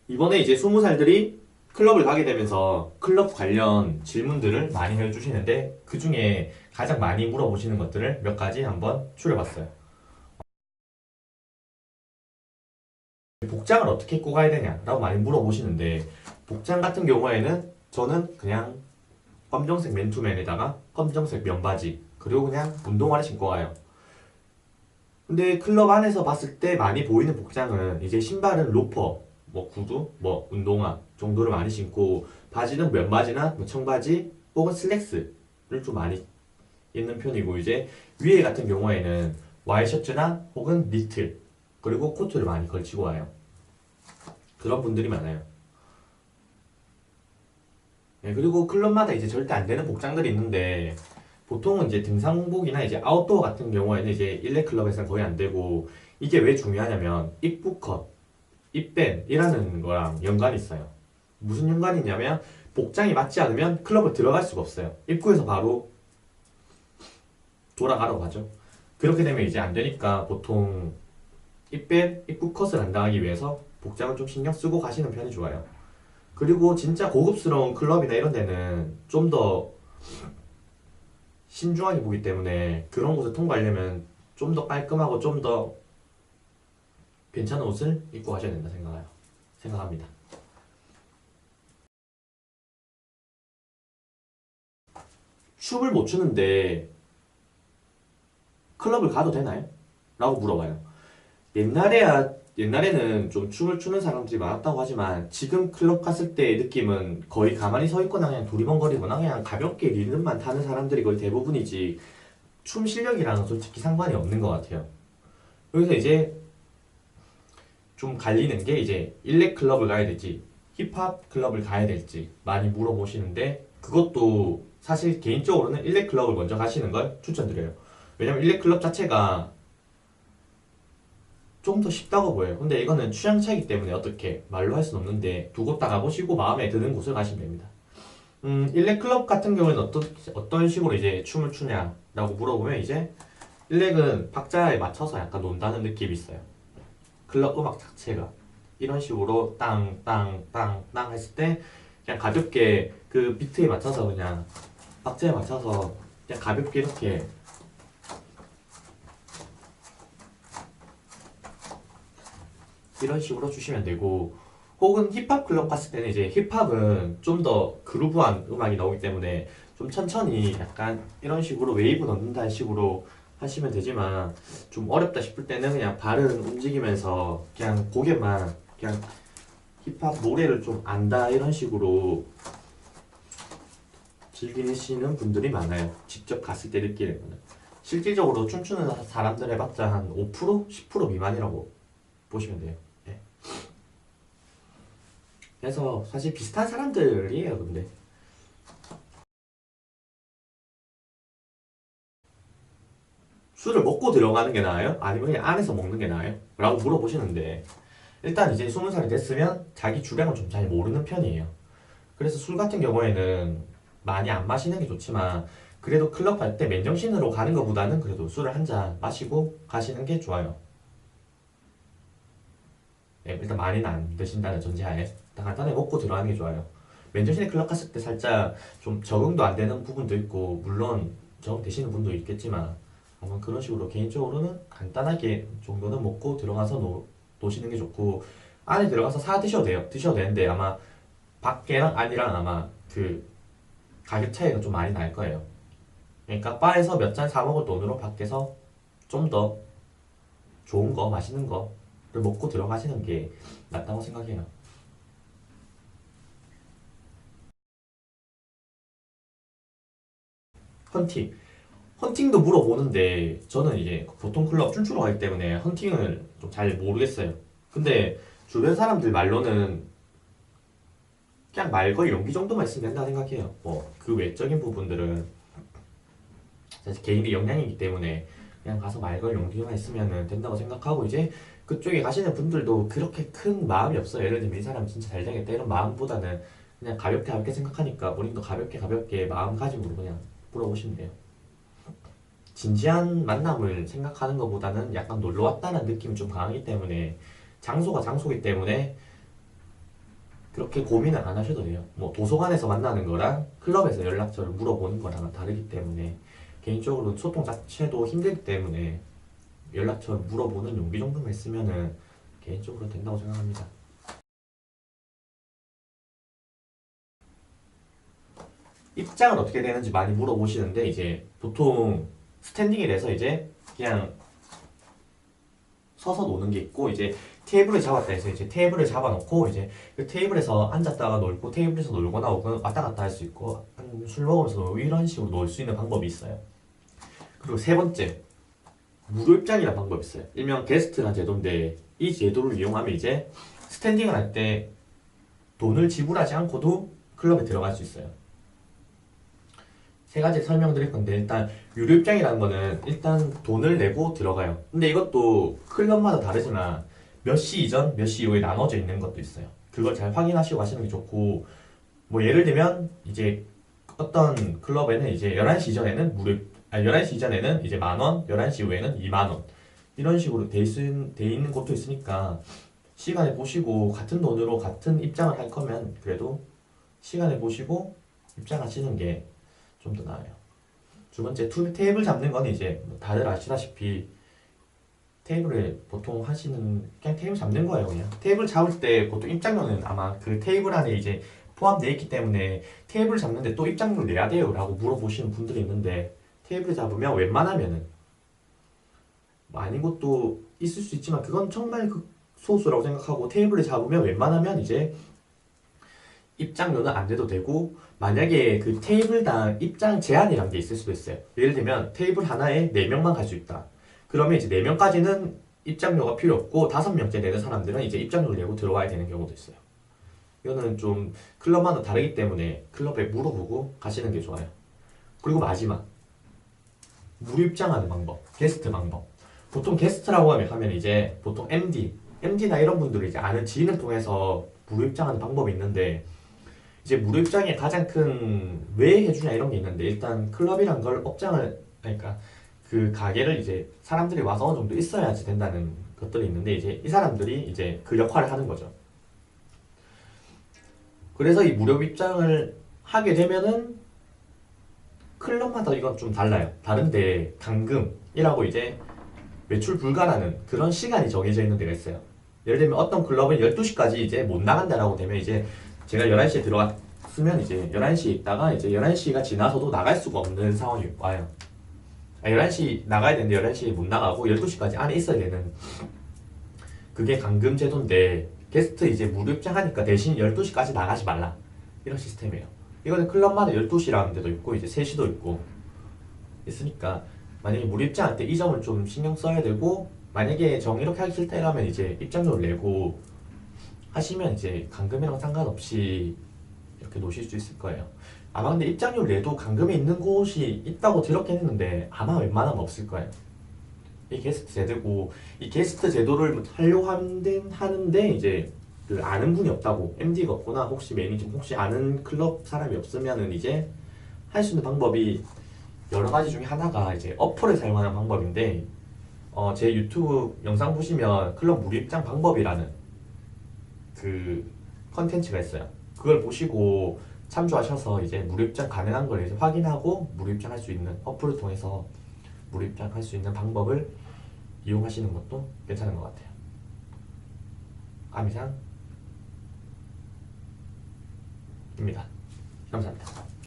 이번에 이제 20살들이 클럽을 가게 되면서 클럽 관련 질문들을 많이 해주시는데 그 중에 가장 많이 물어보시는 것들을 몇 가지 한번 추려봤어요. 복장을 어떻게 입고 가야 되냐라고 많이 물어보시는데 복장 같은 경우에는 저는 그냥 검정색 맨투맨에다가 검정색 면바지 그리고 그냥 운동화를 신고 가요. 근데 클럽 안에서 봤을 때 많이 보이는 복장은 이제 신발은 로퍼, 뭐 구두, 뭐 운동화 정도를 많이 신고 바지는 면바지나 뭐 청바지 혹은 슬랙스를 좀 많이 입는 편이고 이제 위에 같은 경우에는 와이셔츠나 혹은 니트 그리고 코트를 많이 걸치고 와요. 그런 분들이 많아요. 네, 그리고 클럽마다 이제 절대 안 되는 복장들이 있는데 보통은 이제 등산복이나 이제 아웃도어 같은 경우에는 이제 일렉 클럽에서는 거의 안 되고 이게 왜 중요하냐면 입구 컷, 입밴이라는 거랑 연관이 있어요. 무슨 연관이 있냐면 복장이 맞지 않으면 클럽을 들어갈 수가 없어요. 입구에서 바로 돌아가라고 하죠. 그렇게 되면 이제 안 되니까 보통 입밴, 입구 컷을 안 당하기 위해서 복장을 좀 신경 쓰고 가시는 편이 좋아요. 그리고 진짜 고급스러운 클럽이나 이런 데는 좀 더 신중하게 보기 때문에 그런 곳을 통과하려면 좀 더 깔끔하고 좀 더 괜찮은 옷을 입고 가셔야 된다 생각합니다. 춤을 못 추는데 클럽을 가도 되나요? 라고 물어봐요. 옛날에는 좀 춤을 추는 사람들이 많았다고 하지만 지금 클럽 갔을 때의 느낌은 거의 가만히 서 있거나 그냥 두리번거리거나 그냥 가볍게 리듬만 타는 사람들이 거의 대부분이지 춤 실력이랑은 솔직히 상관이 없는 것 같아요. 여기서 이제 좀 갈리는 게 이제 일렉 클럽을 가야 될지 힙합 클럽을 가야 될지 많이 물어보시는데 그것도 사실 개인적으로는 일렉 클럽을 먼저 가시는 걸 추천드려요. 왜냐면 일렉 클럽 자체가 좀 더 쉽다고 보여요. 근데 이거는 취향 차이기 때문에 어떻게 말로 할 수는 없는데 두 곳 다 가보시고 마음에 드는 곳을 가시면 됩니다. 일렉 클럽 같은 경우에는 어떤 식으로 이제 춤을 추냐라고 물어보면 이제 일렉은 박자에 맞춰서 약간 논다는 느낌이 있어요. 클럽 음악 자체가 이런 식으로 땅, 땅, 땅, 땅 했을 때 그냥 가볍게 그 비트에 맞춰서 그냥 박자에 맞춰서 그냥 가볍게 이렇게 이런 식으로 주시면 되고 혹은 힙합 클럽 갔을 때는 이제 힙합은 좀 더 그루브한 음악이 나오기 때문에 좀 천천히 약간 이런 식으로 웨이브 넣는다는 식으로 하시면 되지만 좀 어렵다 싶을 때는 그냥 발은 움직이면서 그냥 고개만 그냥 힙합 노래를 좀 안다 이런 식으로 즐기시는 분들이 많아요. 직접 갔을 때 느끼는 거는. 실질적으로 춤추는 사람들 해봤자 한 5%? 10% 미만이라고 보시면 돼요. 네. 그래서 사실 비슷한 사람들이에요, 근데. 술을 먹고 들어가는 게 나아요? 아니면 그냥 안에서 먹는 게 나아요? 라고 물어보시는데, 일단 이제 20살이 됐으면 자기 주량을 좀 잘 모르는 편이에요. 그래서 술 같은 경우에는 많이 안 마시는 게 좋지만, 그래도 클럽 갈 때 맨정신으로 가는 것보다는 그래도 술을 한 잔 마시고 가시는 게 좋아요. 네, 일단 많이는 안 드신다는 전제하에 일단 간단하게 먹고 들어가는 게 좋아요. 맨정신에 클럽 갔을 때 살짝 좀 적응도 안 되는 부분도 있고 물론 적응되시는 분도 있겠지만 아마 그런 식으로 개인적으로는 간단하게 정도는 먹고 들어가서 노시는 게 좋고 안에 들어가서 사 드셔도 돼요. 드셔도 되는데 아마 밖이랑 안이랑 아마 그 가격 차이가 좀 많이 날 거예요. 그러니까 바에서 몇 잔 사 먹을 돈으로 밖에서 좀 더 좋은 거, 맛있는 거를 먹고 들어가시는 게 낫다고 생각해요. 헌팅. 헌팅도 물어보는데 저는 이제 보통 클럽 춤추러 가기 때문에 헌팅을 좀 잘 모르겠어요. 근데 주변 사람들 말로는 그냥 말걸 용기 정도만 있으면 된다 생각해요. 뭐 그 외적인 부분들은 사실 개인의 역량이기 때문에 그냥 가서 말걸 용기만 있으면 된다고 생각하고 이제 그쪽에 가시는 분들도 그렇게 큰 마음이 없어요. 예를 들면 이 사람 진짜 잘 되겠다 이런 마음보다는 그냥 가볍게 가볍게 생각하니까 본인도 가볍게 가볍게 마음가짐으로 그냥 물어보시면 돼요. 진지한 만남을 생각하는 것보다는 약간 놀러 왔다는 느낌이 좀 강하기 때문에 장소가 장소이기 때문에 그렇게 고민을 안 하셔도 돼요. 뭐 도서관에서 만나는 거랑 클럽에서 연락처를 물어보는 거랑은 다르기 때문에 개인적으로 소통 자체도 힘들기 때문에 연락처를 물어보는 용기 정도만 있으면은 개인적으로 된다고 생각합니다. 입장은 어떻게 되는지 많이 물어보시는데 이제 보통 스탠딩이 돼서 이제 그냥 서서 노는 게 있고 이제 테이블을 잡았다 해서 이제 테이블을 잡아놓고 이제 그 테이블에서 앉았다가 놀고 테이블에서 놀거나 혹은 왔다 갔다 할 수 있고 술 먹으면서 놀고 이런 식으로 놀 수 있는 방법이 있어요. 그리고 세 번째 무료 입장이라는 방법이 있어요. 일명 게스트라는 제도인데 이 제도를 이용하면 이제 스탠딩을 할 때 돈을 지불하지 않고도 클럽에 들어갈 수 있어요. 세 가지 설명드릴 건데 일단 유료 입장이라는 거는 일단 돈을 내고 들어가요. 근데 이것도 클럽마다 다르지만 몇 시 이전, 몇 시 이후에 나눠져 있는 것도 있어요. 그걸 잘 확인하시고 가시는 게 좋고 뭐 예를 들면 이제 어떤 클럽에는 이제 11시 이전에는 무료 11시 이전에는 이제 10,000원, 11시 이후에는 20,000원 이런 식으로 돼 있는 곳도 있으니까 시간에 보시고 같은 돈으로 같은 입장을 할 거면 그래도 시간에 보시고 입장하시는 게 좀 더 나아요. 두 번째, 테이블 잡는 건 이제 뭐 다들 아시다시피 테이블을 보통 하시는 그냥 테이블 잡는 거예요. 그냥 테이블 잡을 때 보통 입장료는 아마 그 테이블 안에 이제 포함되어 있기 때문에 테이블 잡는데 또 입장료 내야 돼요 라고 물어보시는 분들이 있는데 테이블 잡으면 웬만하면은 뭐 아닌 것도 있을 수 있지만 그건 정말 소수라고 생각하고 테이블을 잡으면 웬만하면 이제 입장료는 안 내도 되고 만약에 그 테이블당 입장 제한이라는 게 있을 수도 있어요. 예를 들면 테이블 하나에 4명만 갈 수 있다. 그러면 이제 4명까지는 입장료가 필요 없고 5명째 되는 사람들은 이제 입장료를 내고 들어와야 되는 경우도 있어요. 이거는 좀 클럽마다 다르기 때문에 클럽에 물어보고 가시는 게 좋아요. 그리고 마지막 무료 입장하는 방법, 게스트 방법. 보통 게스트라고 하면 이제 보통 MD나 이런 분들이 이제 아는 지인을 통해서 무료 입장하는 방법이 있는데 이제 무료 입장에 가장 큰 왜 해주냐 이런 게 있는데 일단 클럽이란 걸 업장을 그러니까 그 가게를 이제 사람들이 와서 어느 정도 있어야지 된다는 것들이 있는데 이제 이 사람들이 이제 그 역할을 하는 거죠. 그래서 이 무료 입장을 하게 되면은 클럽마다 이건 좀 달라요. 다른데 당금이라고 이제 매출 불가라는 그런 시간이 정해져 있는 데가 있어요. 예를 들면 어떤 클럽은 12시까지 이제 못 나간다라고 되면 이제 제가 11시에 들어갔으면 이제 11시에 있다가 이제 11시가 지나서도 나갈 수가 없는 상황이 와요. 11시 나가야 되는데 11시에 못 나가고 12시까지 안에 있어야 되는 그게 감금 제도인데 게스트 이제 무료 입장하니까 대신 12시까지 나가지 말라 이런 시스템이에요. 이거는 클럽마다 12시라는 데도 있고 이제 3시도 있고 있으니까 만약에 무료 입장할 때 이 점을 좀 신경 써야 되고 만약에 정 이렇게 하기 싫다 이러면 이제 입장료를 내고 하시면 이제 감금이랑 상관없이 이렇게 노실 수 있을 거예요. 아마 근데 입장료를 내도 감금이 있는 곳이 있다고 들었긴 했는데 아마 웬만하면 없을 거예요. 이 게스트 제도고 이 게스트 제도를 하려고 하는데 이제 그 아는 분이 없다고 MD가 없거나 혹시 매니저 혹시 아는 클럽 사람이 없으면은 이제 할 수 있는 방법이 여러 가지 중에 하나가 이제 어플을 사용하는 방법인데 제 유튜브 영상 보시면 클럽 무료 입장 방법이라는 그 컨텐츠가 있어요. 그걸 보시고 참조하셔서 이제 무료 입장 가능한 걸 이제 확인하고 무료 입장할 수 있는 어플을 통해서 무료 입장할 수 있는 방법을 이용하시는 것도 괜찮은 것 같아요. 아미상입니다. 감사합니다.